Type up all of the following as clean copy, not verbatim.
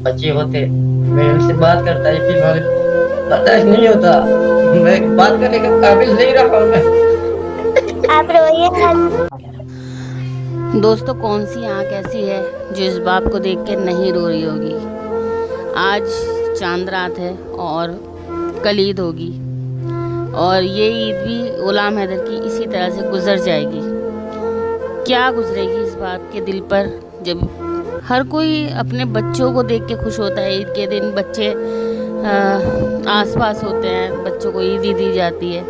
बच्चे होते, मैं उनसे बात करता लेकिन मुझे बर्दाश्त नहीं होता। मैं बात करने के काबिल नहीं रहा हूँ मैं। आप रोइए मत। दोस्तों, कौन सी आँख ऐसी है जो इस बाप को देख के नहीं रो रही होगी। आज चांद रात है और कल ईद होगी, और ये ईद भी गुलाम हैदर की इसी तरह से गुजर जाएगी। क्या गुजरेगी इस बाप के दिल पर, जब हर कोई अपने बच्चों को देख के खुश होता है। ईद के दिन बच्चे आसपास होते हैं, बच्चों को ईद दी जाती है।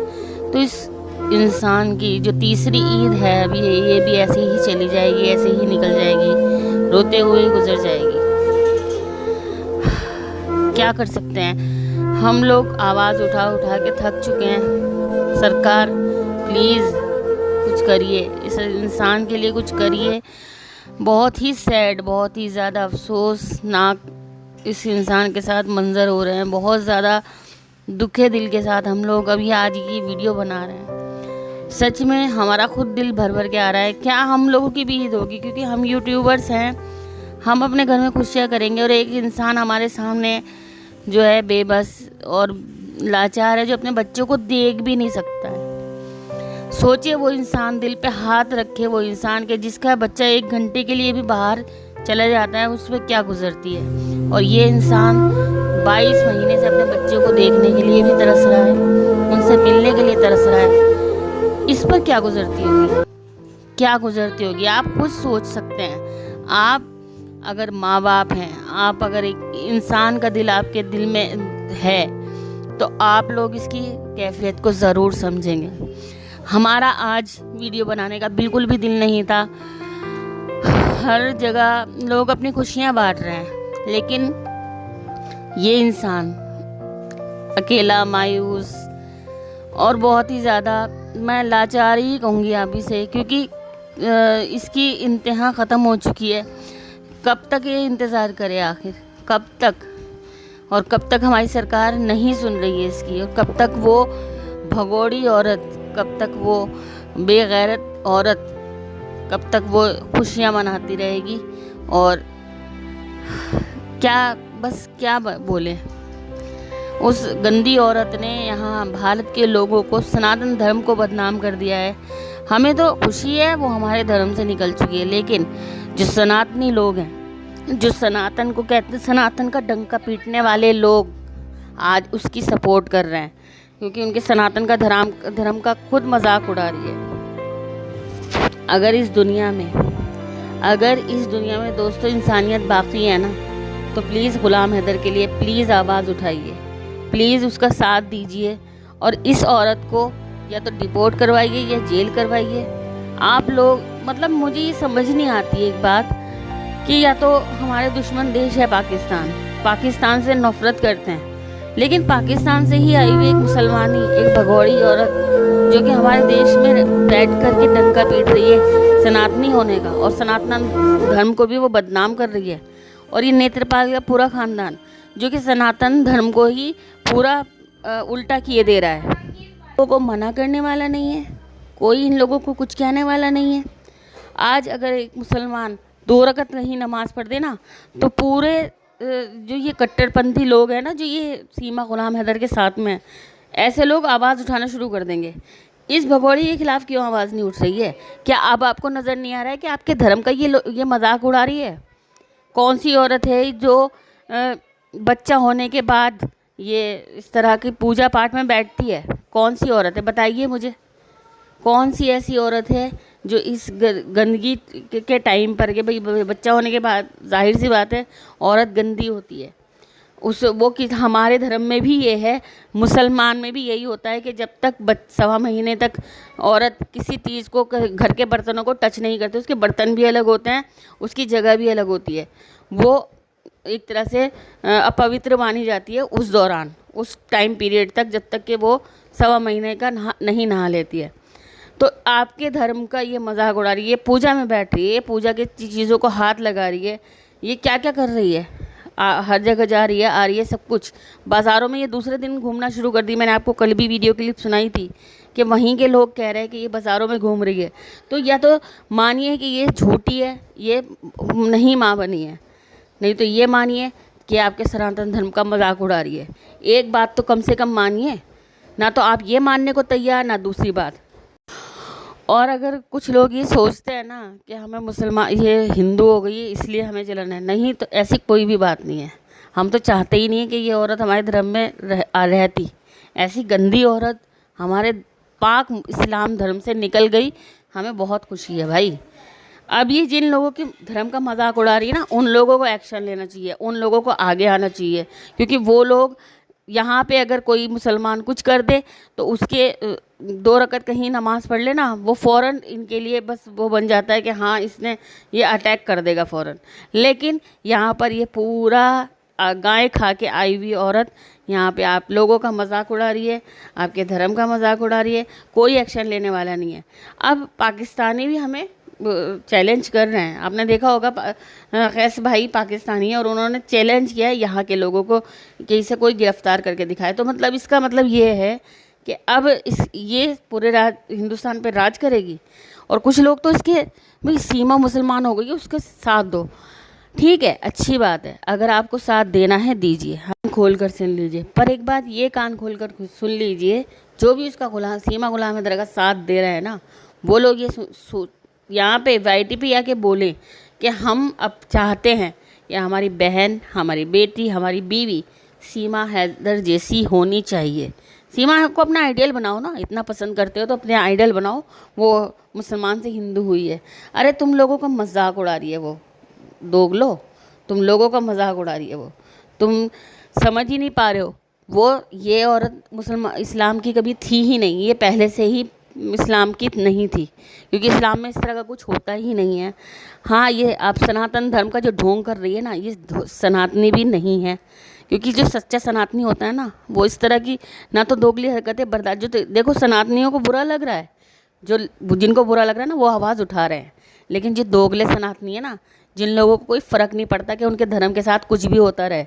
तो इस इंसान की जो तीसरी ईद है अभी, ये भी ऐसे ही चली जाएगी, ऐसे ही निकल जाएगी, रोते हुए ही गुजर जाएगी। क्या कर सकते हैं हम लोग, आवाज़ उठा उठा के थक चुके हैं। सरकार प्लीज़ कुछ करिए, इस इंसान के लिए कुछ करिए। बहुत ही सैड, बहुत ही ज़्यादा अफसोसनाक इस इंसान के साथ मंज़र हो रहे हैं। बहुत ज़्यादा दुखे दिल के साथ हम लोग अभी आज की वीडियो बना रहे हैं। सच में हमारा खुद दिल भर भर के आ रहा है। क्या हम लोगों की भी ईद होगी? क्योंकि हम यूट्यूबर्स हैं, हम अपने घर में खुशियाँ करेंगे, और एक इंसान हमारे सामने जो है बेबस और लाचार है, जो अपने बच्चों को देख भी नहीं सकता है। सोचिए, वो इंसान दिल पे हाथ रखे, वो इंसान के जिसका बच्चा 1 घंटे के लिए भी बाहर चला जाता है, उस पर क्या गुजरती है। और ये इंसान 22 महीने से अपने बच्चों को देखने के लिए भी तरस रहा है, उनसे मिलने के लिए तरस रहा है। इस पर क्या गुजरती होगी, क्या गुजरती होगी, आप खुद सोच सकते हैं। आप अगर माँ बाप हैं, आप अगर एक इंसान का दिल आपके दिल में है, तो आप लोग इसकी कैफियत को ज़रूर समझेंगे। हमारा आज वीडियो बनाने का बिल्कुल भी दिल नहीं था। हर जगह लोग अपनी खुशियाँ बांट रहे हैं, लेकिन ये इंसान अकेला, मायूस और बहुत ही ज़्यादा, मैं लाचार ही कहूँगी अभी से, क्योंकि इसकी इंतहा ख़त्म हो चुकी है। कब तक ये इंतज़ार करे आखिर, कब तक? और कब तक हमारी सरकार नहीं सुन रही है इसकी, और कब तक वो भगोड़ी औरत, कब तक वो बेगैरत औरत, कब तक वो खुशियाँ मनाती रहेगी। और क्या, बस क्या बोले। उस गंदी औरत ने यहाँ भारत के लोगों को, सनातन धर्म को बदनाम कर दिया है। हमें तो खुशी है वो हमारे धर्म से निकल चुकी है, लेकिन जो सनातनी लोग हैं, जो सनातन को कहते हैं, सनातन का डंका पीटने वाले लोग आज उसकी सपोर्ट कर रहे हैं, क्योंकि उनके सनातन का धर्म का खुद मजाक उड़ा रही है। अगर इस दुनिया में दोस्तों इंसानियत बाकी है ना, तो प्लीज़ गुलाम हैदर के लिए प्लीज़ आवाज़ उठाइए, प्लीज़ उसका साथ दीजिए, और इस औरत को या तो डिपोर्ट करवाइए या जेल करवाइए। आप लोग, मतलब मुझे ये समझ नहीं आती एक बात, कि या तो हमारे दुश्मन देश है पाकिस्तान से नफरत करते हैं, लेकिन पाकिस्तान से ही आई हुई एक मुसलमानी, एक भगोड़ी औरत जो कि हमारे देश में बैठ कर के डंका पीट रही है सनातनी होने का, और सनातन धर्म को भी वो बदनाम कर रही है। और ये नेत्रपाल का पूरा ख़ानदान जो कि सनातन धर्म को ही पूरा उल्टा किए दे रहा है। लोगों को मना करने वाला नहीं है, कोई इन लोगों को कुछ कहने वाला नहीं है। आज अगर एक मुसलमान 2 रकत नहीं नमाज पढ़ देना, तो पूरे जो ये कट्टरपंथी लोग हैं ना, जो ये सीमा गुलाम हैदर के साथ में, ऐसे लोग आवाज़ उठाना शुरू कर देंगे। इस भगोड़ी के खिलाफ़ क्यों आवाज़ नहीं उठ रही है? क्या अब आपको नज़र नहीं आ रहा है कि आपके धर्म का ये मजाक उड़ा रही है? कौन सी औरत है जो बच्चा होने के बाद ये इस तरह की पूजा पाठ में बैठती है? कौन सी औरत है, बताइए मुझे। कौन सी ऐसी औरत है जो इस गंदगी के टाइम पर, कि भाई बच्चा होने के बाद जाहिर सी बात है औरत गंदी होती है, वो कि हमारे धर्म में भी ये है, मुसलमान में भी यही होता है कि जब तक 1.25 महीने तक औरत किसी चीज़ को, घर के बर्तनों को टच नहीं करती, उसके बर्तन भी अलग होते हैं, उसकी जगह भी अलग होती है, वो एक तरह से अपवित्र मानी जाती है उस दौरान, उस टाइम पीरियड तक, जब तक कि वो 1.25 महीने का नहीं नहा लेती है। तो आपके धर्म का ये मजाक उड़ा रही है, पूजा में बैठ रही है, पूजा की चीज़ों को हाथ लगा रही है, ये क्या क्या कर रही है। हर जगह जा रही है, आ रही है, सब कुछ। बाज़ारों में ये दूसरे दिन घूमना शुरू कर दी। मैंने आपको कल भी वीडियो क्लिप सुनाई थी कि वहीं के लोग कह रहे हैं कि ये बाज़ारों में घूम रही है। तो या तो मानिए कि ये झूठी है, ये नहीं माँ बनी है, नहीं तो ये मानिए कि आपके सनातन धर्म का मजाक उड़ा रही है। एक बात तो कम से कम मानिए, ना तो आप ये मानने को तैयार, ना दूसरी बात। और अगर कुछ लोग ये सोचते हैं ना कि हमें मुसलमान, ये हिंदू हो गई है इसलिए हमें जलन है, नहीं, तो ऐसी कोई भी बात नहीं है। हम तो चाहते ही नहीं है कि ये औरत हमारे धर्म में रहती। ऐसी गंदी औरत हमारे पाक इस्लाम धर्म से निकल गई, हमें बहुत खुशी है भाई। अब ये जिन लोगों के धर्म का मजाक उड़ा रही है ना, उन लोगों को एक्शन लेना चाहिए, उन लोगों को आगे आना चाहिए, क्योंकि वो लोग यहाँ पे अगर कोई मुसलमान कुछ कर दे तो उसके 2 रकत कहीं नमाज़ पढ़ लेना, वो फ़ौरन इनके लिए बस वो बन जाता है कि हाँ इसने ये अटैक कर देगा फ़ौरन। लेकिन यहाँ पर ये पूरा गाय खा के आई हुई औरत यहाँ पे आप लोगों का मजाक उड़ा रही है, आपके धर्म का मजाक उड़ा रही है, कोई एक्शन लेने वाला नहीं है। अब पाकिस्तानी भी हमें चैलेंज कर रहे हैं। आपने देखा होगा कैस भाई पाकिस्तानी है और उन्होंने चैलेंज किया है यहाँ के लोगों को कि इसे कोई गिरफ्तार करके दिखाए। तो मतलब इसका मतलब ये है कि अब ये पूरे हिंदुस्तान पे राज करेगी। और कुछ लोग तो इसके भाई सीमा मुसलमान हो गई है, उसके साथ दो, ठीक है, अच्छी बात है, अगर आपको साथ देना है दीजिए, कान खोल कर सुन लीजिए। पर एक बात ये कान खोल कर सुन लीजिए, जो भी उसका गुलाम सीमा गुलाम हैदर का साथ दे रहे हैं ना, वो लोग ये यहाँ पे YT आके बोले कि हम अब चाहते हैं कि हमारी बहन, हमारी बेटी, हमारी बीवी सीमा हैदर जैसी होनी चाहिए। सीमा को अपना आइडियल बनाओ ना, इतना पसंद करते हो तो अपने आइडियल बनाओ। वो मुसलमान से हिंदू हुई है। अरे तुम लोगों का मजाक उड़ा रही है वो दोगलो, तुम लोगों का मजाक उड़ा रही है वो, तुम समझ ही नहीं पा रहे हो। वो ये औरत मुसलमान इस्लाम की कभी थी ही नहीं, ये पहले से ही इस्लाम की नहीं थी, क्योंकि इस्लाम में इस तरह का कुछ होता ही नहीं है। हाँ, ये आप सनातन धर्म का जो ढोंग कर रही है ना, ये सनातनी भी नहीं है, क्योंकि जो सच्चा सनातनी होता है ना, वो इस तरह की ना तो दोगली हरकतें बर्दाश्त। जो देखो सनातनियों को बुरा लग रहा है, जो जिनको बुरा लग रहा है ना, वो आवाज़ उठा रहे हैं। लेकिन जो दोगले सनातनी है ना, जिन लोगों को कोई फ़र्क नहीं पड़ता कि उनके धर्म के साथ कुछ भी होता रहे,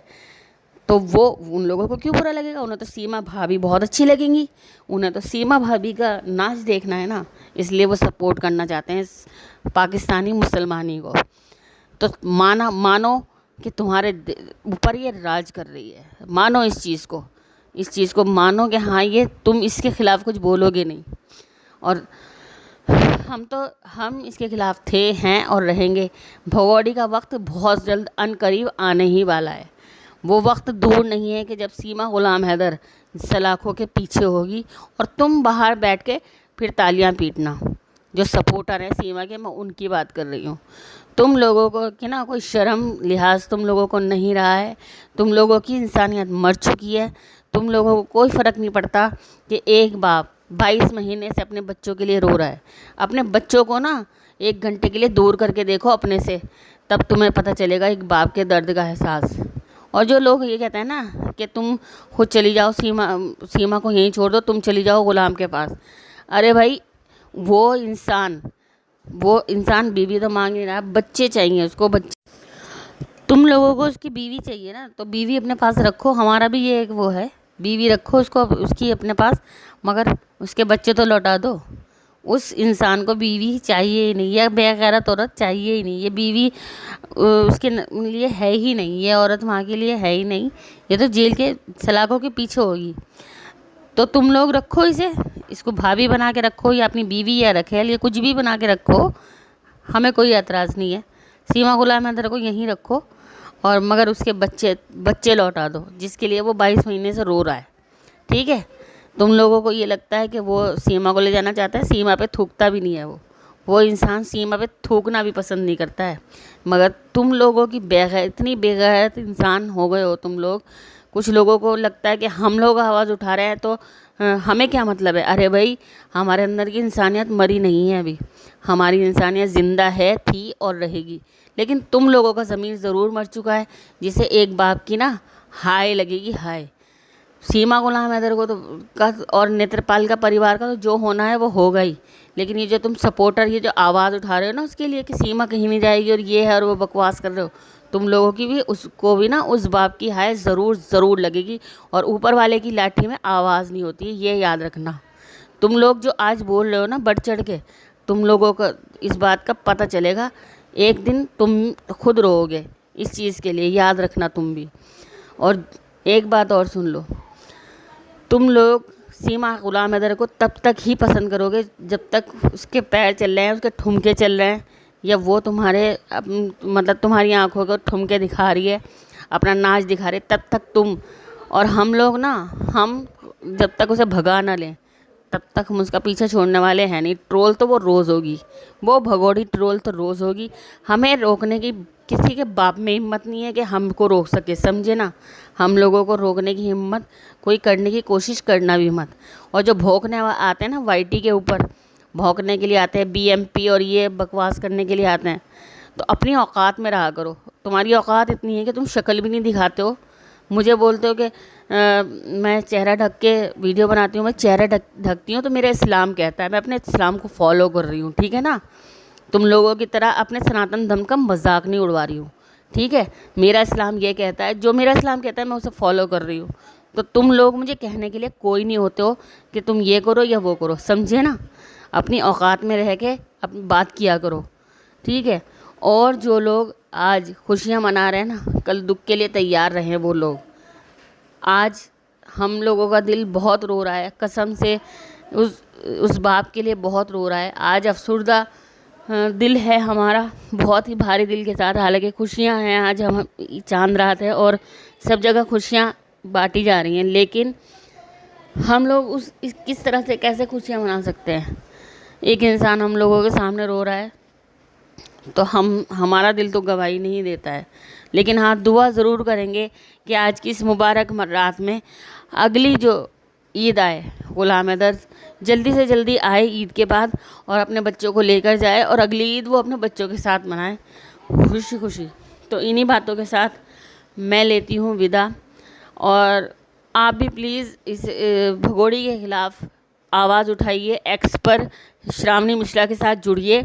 तो वो उन लोगों को क्यों बुरा लगेगा। उन्हें तो सीमा भाभी बहुत अच्छी लगेंगी, उन्हें तो सीमा भाभी का नाच देखना है ना, इसलिए वो सपोर्ट करना चाहते हैं इस पाकिस्तानी मुसलमानी को। तो मानो कि तुम्हारे ऊपर ये राज कर रही है, मानो इस चीज़ को मानो कि हाँ ये तुम इसके ख़िलाफ़ कुछ बोलोगे नहीं। और हम इसके ख़िलाफ़ थे, हैं और रहेंगे। भगोड़ी का वक्त बहुत जल्द अनकरीब आने ही वाला है। वो वक्त दूर नहीं है कि जब सीमा गुलाम हैदर सलाखों के पीछे होगी और तुम बाहर बैठ के फिर तालियां पीटना। जो सपोर्टर हैं सीमा के, मैं उनकी बात कर रही हूँ। तुम लोगों को कि ना कोई शर्म लिहाज तुम लोगों को नहीं रहा है। तुम लोगों की इंसानियत मर चुकी है। तुम लोगों को कोई फ़र्क नहीं पड़ता कि एक बाप 22 महीने से अपने बच्चों के लिए रो रहा है। अपने बच्चों को ना 1 घंटे के लिए दूर करके देखो अपने से, तब तुम्हें पता चलेगा एक बाप के दर्द का एहसास। और जो लोग ये कहते हैं ना कि तुम खुद चली जाओ, सीमा को यहीं छोड़ दो, तुम चली जाओ गुलाम के पास। अरे भाई वो इंसान बीवी तो मांग नहीं रहा, बच्चे चाहिए उसको, बच्चे। तुम लोगों को उसकी बीवी चाहिए ना, तो बीवी अपने पास रखो। हमारा भी ये एक वो है, बीवी रखो उसको उसकी अपने पास, मगर उसके बच्चे तो लौटा दो। उस इंसान को बीवी चाहिए ही नहीं, यह बेगैरत औरत चाहिए ही नहीं। ये बीवी उसके लिए है ही नहीं, ये औरत वहाँ के लिए है ही नहीं। ये तो जेल के सलाखों के पीछे होगी। तो तुम लोग रखो इसको भाभी बना के रखो, या अपनी बीवी या रखेल, या कुछ भी बना के रखो, हमें कोई एतराज़ नहीं है। सीमा गुलाम हैदर को यहीं रखो, और मगर उसके बच्चे लौटा दो, जिसके लिए वो 22 महीने से रो रहा है। ठीक है, तुम लोगों को ये लगता है कि वो सीमा को ले जाना चाहता है, सीमा पे थूकता भी नहीं है वो इंसान सीमा पे थूकना भी पसंद नहीं करता है। मगर तुम लोगों की इतनी बेगैरत इंसान हो गए हो तुम लोग। कुछ लोगों को लगता है कि हम लोग आवाज़ उठा रहे हैं तो हमें क्या मतलब है। अरे भाई, हमारे अंदर की इंसानियत मरी नहीं है अभी, हमारी इंसानियत ज़िंदा है, थी और रहेगी। लेकिन तुम लोगों का ज़मीर ज़रूर मर चुका है, जिसे एक बाप की ना हाय लगेगी, हाय। सीमा गुलाम हैदर को तो और नेत्रपाल का परिवार का तो जो होना है वो होगा ही। लेकिन ये जो तुम सपोर्टर, ये जो आवाज़ उठा रहे हो ना उसके लिए कि सीमा कहीं नहीं जाएगी और ये है और वो बकवास कर रहे हो, तुम लोगों की भी उसको भी ना उस बाप की हाय ज़रूर लगेगी। और ऊपर वाले की लाठी में आवाज़ नहीं होती है, ये याद रखना। तुम लोग जो आज बोल रहे हो ना बढ़ चढ़ के, तुम लोगों को इस बात का पता चलेगा। एक दिन तुम खुद रोओगे, इस चीज़ के लिए, याद रखना तुम भी। और एक बात और सुन लो, तुम लोग सीमा गुलाम हैदर को तब तक ही पसंद करोगे जब तक उसके पैर चल रहे हैं, उसके ठुमके चल रहे हैं, या वो तुम्हारे मतलब तुम्हारी आंखों को ठुमके दिखा रही है, अपना नाच दिखा रही है, तब तक तुम और हम लोग ना, हम जब तक उसे भगा ना लें तब तक हम उसका पीछे छोड़ने वाले हैं नहीं। ट्रोल तो वो रोज़ होगी, वो भगोड़ी ट्रोल तो रोज़ होगी। हमें रोकने की किसी के बाप में हिम्मत नहीं है कि हमको रोक सके, समझे ना। हम लोगों को रोकने की हिम्मत कोई करने की कोशिश करना भी मत। और जो भौंकने आते हैं ना वाईटी के ऊपर, भौंकने के लिए आते हैं, बीएमपी और ये बकवास करने के लिए आते हैं, तो अपनी औकात में रहा करो। तुम्हारी औकात इतनी है कि तुम शक्ल भी नहीं दिखाते हो, मुझे बोलते हो कि मैं चेहरा ढक के वीडियो बनाती हूँ, मैं चेहरा ढकती हूँ तो मेरा इस्लाम कहता है, मैं अपने इस्लाम को फॉलो कर रही हूँ, ठीक है ना। तुम लोगों की तरह अपने सनातन धर्म का मजाक नहीं उड़वा रही हूँ, ठीक है। मेरा इस्लाम ये कहता है, जो मेरा इस्लाम कहता है मैं उसे फॉलो कर रही हूँ। तो तुम लोग मुझे कहने के लिए कोई नहीं होते हो कि तुम ये करो या वो करो, समझे ना। अपनी औकात में रह के अपनी बात किया करो, ठीक है। और जो लोग आज खुशियाँ मना रहे हैं ना, कल दुख के लिए तैयार रहे वो लोग। आज हम लोगों का दिल बहुत रो रहा है, कसम से उस बाप के लिए बहुत रो रहा है। आज अफसुर्दा दिल है हमारा, बहुत ही भारी दिल के साथ। हालांकि खुशियाँ हैं, आज हम चांद रात है और सब जगह खुशियाँ बांटी जा रही हैं, लेकिन हम लोग किस तरह से कैसे खुशियाँ मना सकते हैं। एक इंसान हम लोगों के सामने रो रहा है तो हमारा दिल तो गवाही नहीं देता है। लेकिन हाँ, दुआ ज़रूर करेंगे कि आज की इस मुबारक रात में अगली जो ईद आए, गुलाम हैदर जल्दी से जल्दी आए ईद के बाद और अपने बच्चों को लेकर जाए और अगली ईद वो अपने बच्चों के साथ मनाए खुशी खुशी। तो इन्हीं बातों के साथ मैं लेती हूँ विदा। और आप भी प्लीज़ इस भगोड़ी के ख़िलाफ़ आवाज़ उठाइए, एक्स पर श्रावणी मिश्रा के साथ जुड़िए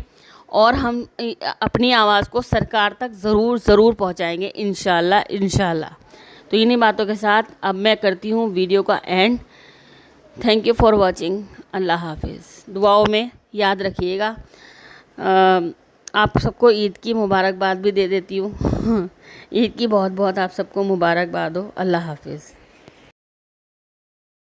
और हम अपनी आवाज़ को सरकार तक ज़रूर पहुंचाएंगे, इंशाल्लाह। तो इन्हीं बातों के साथ अब मैं करती हूँ वीडियो का end. Thank you for watching. अल्लाह हाफिज़। दुआओं में याद रखिएगा। आप सबको ईद की मुबारकबाद भी दे देती हूँ। ईद की बहुत बहुत आप सबको मुबारकबाद हो। अल्लाह हाफिज़।